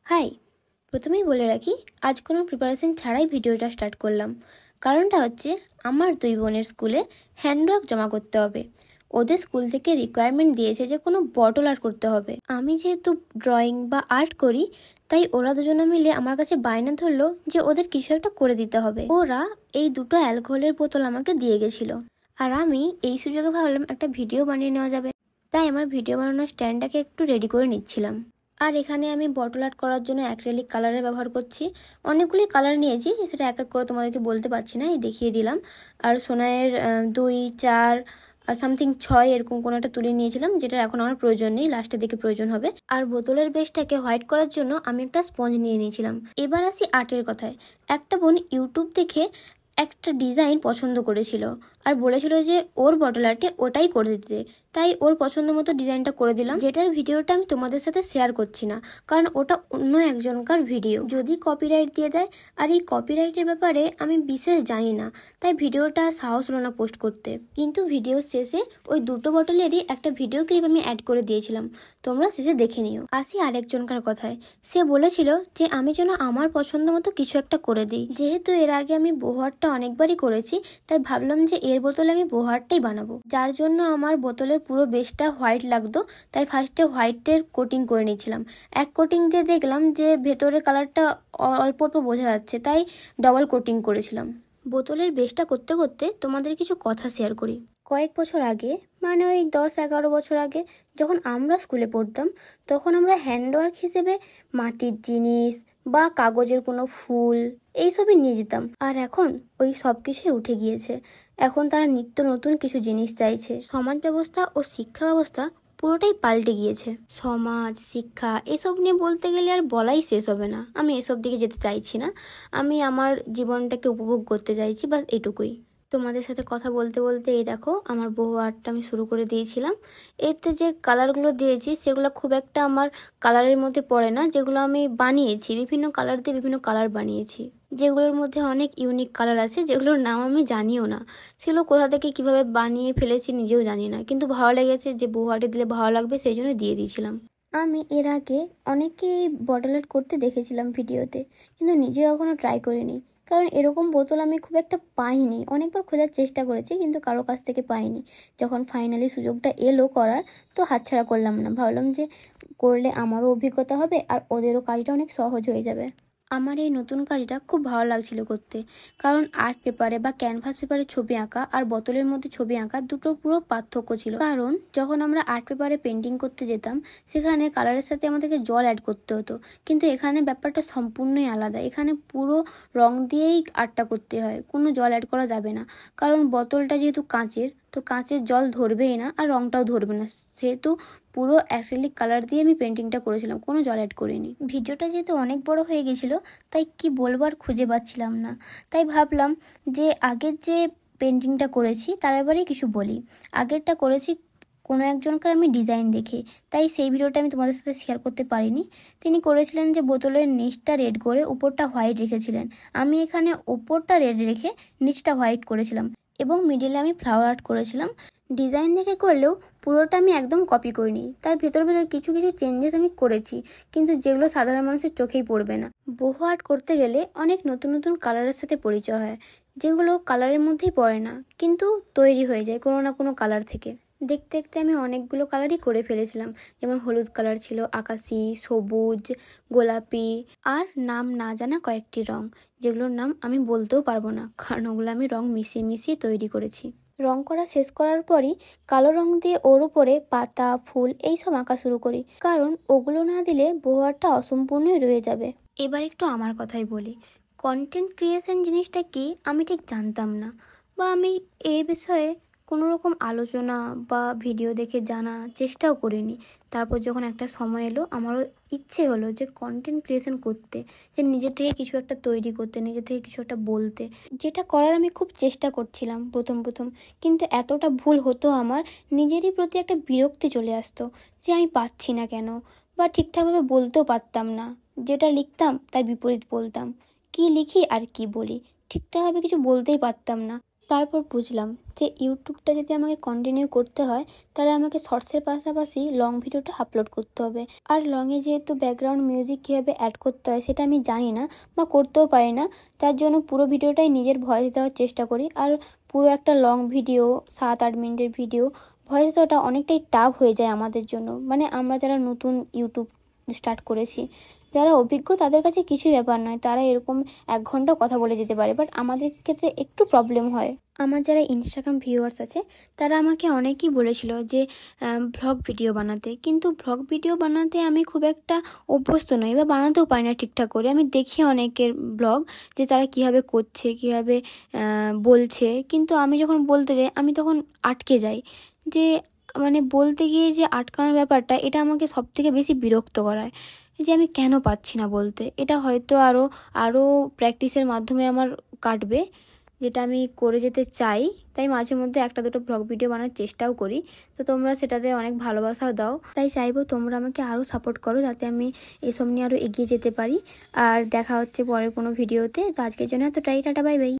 High, প্রথমেই বলে রাখি আজ কোনো প্রিপারেশন ছাড়াই ভিডিওটা স্টার্ট করলাম। কারণটা হচ্ছে আমার দুই বোনের স্কুলে হ্যান্ডওয়ার্ক জমা করতে হবে। ওদের স্কুল থেকে রিকোয়ারমেন্ট দিয়েছে যে কোনো বটল আর্ট করতে হবে। আমি যেহেতু ড্রয়িং বা আর্ট করি, তাই ওরা দুজনে মিলে আমার কাছে বায়না ধরলো যে ওদের কিছু একটা করে দিতে হবে। ওরা এই দুটো অ্যালকোহলের বোতল আমাকে দিয়ে গেছিল, আর আমি এই সুযোগে ভাবলাম একটা ভিডিও বানিয়ে নেওয়া যাবে। তাই আমার ভিডিও বানানোর স্ট্যান্ডটাকে একটু রেডি করে নিচ্ছিলাম। আর এখানে আমি বটল আর্ট করার জন্য অ্যাক্রিলিক কালারের ব্যবহার করছি। অনেকগুলি কালার নিয়েছি, সেটা এক এক করে তোমাদেরকে বলতে পারছি না, এই দেখিয়ে দিলাম। আর সোনাইয়ের 2, 4 আর সামথিং 6 এরকম কোনো একটা তুলে নিয়েছিলাম, যেটা এখন আমার প্রয়োজন নেই, লাস্টের দিকে প্রয়োজন হবে। আর বোতলের বেসটাকে হোয়াইট করার জন্য আমি একটা স্পঞ্জ নিয়ে নিয়েছিলাম। এবার আসি আর্টের কথায়। একটা বোন ইউটিউব দেখে একটা ডিজাইন পছন্দ করেছিল আর বলেছিল যে ওর বটল আর্টে ওটাই করে দিতে। তাই ওর পছন্দ মতো ডিজাইনটা করে দিলাম, যেটার ভিডিওটা আমি তোমাদের সাথে শেয়ার করছি না, কারণ ওটা অন্য একজনকার ভিডিও, যদি কপিরাইট দিয়ে দেয়। আর এই কপিরাইটের ব্যাপারে আমি বিশেষ জানি না, তাই ভিডিওটা সাহস হলো না পোস্ট করতে। কিন্তু ভিডিও শেষে ওই দুটো বটলেরই একটা ভিডিও ক্লিপ আমি অ্যাড করে দিয়েছিলাম, তোমরা শেষে দেখে নিও। আসি আরেকজনকার কথায়। সে বলেছিল যে আমি যেন আমার পছন্দ মতো কিছু একটা করে দিই। যেহেতু এর আগে আমি বোহারটা অনেকবারই করেছি, তাই ভাবলাম যে এর বোতলে আমি বোহারটাই বানাবো, যার জন্য আমার বোতলের পুরো বেসটা হোয়াইট লাগতো। তাই ফার্স্টে হোয়াইটের কোটিং করে নিয়েছিলাম। এক কোটিং দিয়ে দেখলাম যে ভেতরের কালারটা অল্প অল্প বোঝা যাচ্ছে, তাই ডবল কোটিং করেছিলাম। বোতলের বেসটা করতে করতে তোমাদের কিছু কথা শেয়ার করি। কয়েক বছর আগে, মানে ওই 10-11 বছর আগে, যখন আমরা স্কুলে পড়তাম, তখন আমরা হ্যান্ডওয়ার্ক হিসেবে মাটির জিনিস বা কাগজের কোনো ফুল এইসবই নিয়ে যেতাম। আর এখন ওই সব কিছুই উঠে গিয়েছে। এখন তারা নিত্য নতুন কিছু জিনিস চাইছে। সমাজ ব্যবস্থা ও শিক্ষা ব্যবস্থা পুরোটাই পাল্টে গিয়েছে। সমাজ, শিক্ষা এসব নিয়ে বলতে গেলে আর বলাই শেষ হবে না। আমি এসব দিকে যেতে চাইছি না, আমি আমার জীবনটাকে উপভোগ করতে চাইছি, বাস এটুকুই। তোমাদের সাথে কথা বলতে বলতে এই দেখো আমার বহু আর্টটা আমি শুরু করে দিয়েছিলাম। এতে যে কালারগুলো দিয়েছি সেগুলো খুব একটা আমার কালারের মধ্যে পড়ে না, যেগুলো আমি বানিয়েছি বিভিন্ন কালার দিয়ে বিভিন্ন কালার বানিয়েছি, যেগুলোর মধ্যে অনেক ইউনিক কালার আছে, যেগুলোর নাম আমি জানিও না। সেগুলো কোথা থেকে কিভাবে বানিয়ে ফেলেছি নিজেও জানি না, কিন্তু ভালো লেগেছে, যে বহু আর্টে দিলে ভালো লাগবে সেই জন্য দিয়ে দিয়েছিলাম। আমি এর আগে অনেকেই বটল আর্ট করতে দেখেছিলাম ভিডিওতে, কিন্তু নিজে কখনো ট্রাই করিনি, কারণ এরকম বোতল আমি খুব একটা পাইনি। অনেকবার খোঁজার চেষ্টা করেছি, কিন্তু কারো কাছ থেকে পাইনি। যখন ফাইনালি সুযোগটা এলো করার, তো হাতছাড়া করলাম না। ভাবলাম যে করলে আমারও অভিজ্ঞতা হবে আর ওদেরও কাজটা অনেক সহজ হয়ে যাবে। আমার এই নতুন কাজটা খুব ভালো লাগছিল করতে, কারণ আর্ট পেপারে বা ক্যানভাস পেপারে ছবি আঁকা আর বোতলের মধ্যে ছবি আঁকা দুটো পুরো পার্থক্য ছিল। কারণ যখন আমরা আর্ট পেপারে পেন্টিং করতে যেতাম, সেখানে কালারের সাথে আমাদেরকে জল অ্যাড করতে হতো, কিন্তু এখানে ব্যাপারটা সম্পূর্ণই আলাদা। এখানে পুরো রং দিয়েই আর্টটা করতে হয়, কোনো জল অ্যাড করা যাবে না, কারণ বোতলটা যেহেতু কাঁচের, তো কাঁচের জল ধরবেই না আর রংটাও ধরবে না, সেহেতু পুরো অ্যাক্রিলিক কালার দিয়ে আমি পেন্টিংটা করেছিলাম, কোনো জল অ্যাড করিনি। ভিডিওটা যেহেতু অনেক বড় হয়ে গেছিলো, তাই কি বলবার খুঁজে পাচ্ছিলাম না, তাই ভাবলাম যে আগের যে পেন্টিংটা করেছি তার এবারেই কিছু বলি। আগেরটা করেছি কোনো একজনকার আমি ডিজাইন দেখে, তাই সেই ভিডিওটা আমি তোমাদের সাথে শেয়ার করতে পারিনি। তিনি করেছিলেন যে বোতলের নিচটা রেড করে উপরটা হোয়াইট রেখেছিলেন। আমি এখানে উপরটা রেড রেখে নিচটা হোয়াইট করেছিলাম এবং মিডিলে আমি ফ্লাওয়ার আর্ট করেছিলাম। ডিজাইন দেখে করলেও পুরোটা আমি একদম কপি করিনি, তার ভেতর কিছু কিছু চেঞ্জেস আমি করেছি, কিন্তু যেগুলো সাধারণ মানুষের চোখেই পড়বে না। বহু আর্ট করতে গেলে অনেক নতুন নতুন কালারের সাথে পরিচয় হয়, যেগুলো কালারের মধ্যেই পড়ে না, কিন্তু তৈরি হয়ে যায় কোনো না কোনো কালার থেকে। দেখতে দেখতে আমি অনেকগুলো কালারই করে ফেলেছিলাম, যেমন হলুদ কালার ছিল, আকাশি, সবুজ, গোলাপি, আর নাম না জানা কয়েকটি রং, যেগুলোর নাম আমি বলতেও পারবো না, কারণ ওগুলো আমি রং মিশিয়ে মিশিয়ে তৈরি করেছি। রং করা শেষ করার পরই কালো রং দিয়ে ওর উপরে পাতা, ফুল এইসব আঁকা শুরু করি, কারণ ওগুলো না দিলে বোহারটা অসম্পূর্ণই রয়ে যাবে। এবার একটু আমার কথাই বলি। কন্টেন্ট ক্রিয়েশন জিনিসটা কি আমি ঠিক জানতাম না, বা আমি এই বিষয়ে কোনো রকম আলোচনা বা ভিডিও দেখে জানা চেষ্টাও করিনি। তারপর যখন একটা সময় এলো, আমারও ইচ্ছে হলো যে কন্টেন্ট ক্রিয়েশন করতে, যে নিজে থেকে কিছু একটা তৈরি করতে, নিজে থেকে কিছু একটা বলতে, যেটা করার আমি খুব চেষ্টা করছিলাম প্রথম প্রথম, কিন্তু এতটা ভুল হতো আমার, নিজেরই প্রতি একটা বিরক্তি চলে আসতো যে আমি পাচ্ছি না কেন, বা ঠিকঠাকভাবে বলতেও পারতাম না। যেটা লিখতাম তার বিপরীত বলতাম, কি লিখি আর কি বলি, ঠিকঠাকভাবে কিছু বলতেই পারতাম না। তারপর বুঝলাম যে ইউটিউবটা যদি আমাকে কন্টিনিউ করতে হয় তাহলে আমাকে শর্টসের পাশাপাশি লং ভিডিওটা আপলোড করতে হবে। আর লংয়ে যেহেতু ব্যাকগ্রাউন্ড মিউজিক কীভাবে অ্যাড করতে হয় সেটা আমি জানি না বা করতেও পারি না, তার জন্য পুরো ভিডিওটাই নিজের ভয়েস দেওয়ার চেষ্টা করি। আর পুরো একটা লং ভিডিও 7-8 মিনিটের ভিডিও ভয়েস দেওয়াটা অনেকটাই টাফ হয়ে যায় আমাদের জন্য, মানে আমরা যারা নতুন ইউটিউব স্টার্ট করেছি, যারা অভিজ্ঞ তাদের কাছে কিছুই ব্যাপার নয়, তারা এরকম 1 ঘন্টা কথা বলে যেতে পারে, বাট আমাদের ক্ষেত্রে একটু প্রবলেম হয়। আমার যারা ইনস্টাগ্রাম ভিউয়ার্স আছে তারা আমাকে অনেকেই বলেছিল যে ভ্লগ ভিডিও বানাতে, কিন্তু ভ্লগ ভিডিও বানাতে আমি খুব একটা অভ্যস্ত নই বা বানাতেও পারি না ঠিকঠাক করে। আমি দেখি অনেকের ব্লগ যে তারা কীভাবে করছে, কীভাবে বলছে, কিন্তু আমি যখন বলতে যাই আমি তখন আটকে যাই। যে মানে বলতে গিয়ে যে আটকানোর ব্যাপারটা, এটা আমাকে সবথেকে বেশি বিরক্ত করায়, যে আমি কেন পাচ্ছি না বলতে। এটা হয়তো আরও প্র্যাকটিসের মাধ্যমে আমার কাটবে, যেটা আমি করে যেতে চাই। তাই মাঝে মধ্যে 1-2 ব্লগ ভিডিও বানার চেষ্টাও করি। তো তোমরা সেটাতে অনেক ভালোবাসাও দাও, তাই চাইবো তোমরা আমাকে আরও সাপোর্ট করো যাতে আমি এসব নিয়ে আরও এগিয়ে যেতে পারি। আর দেখা হচ্ছে পরের কোনো ভিডিওতে। তো আজকের জন্য এতটাই, টাটা, বাই বাই।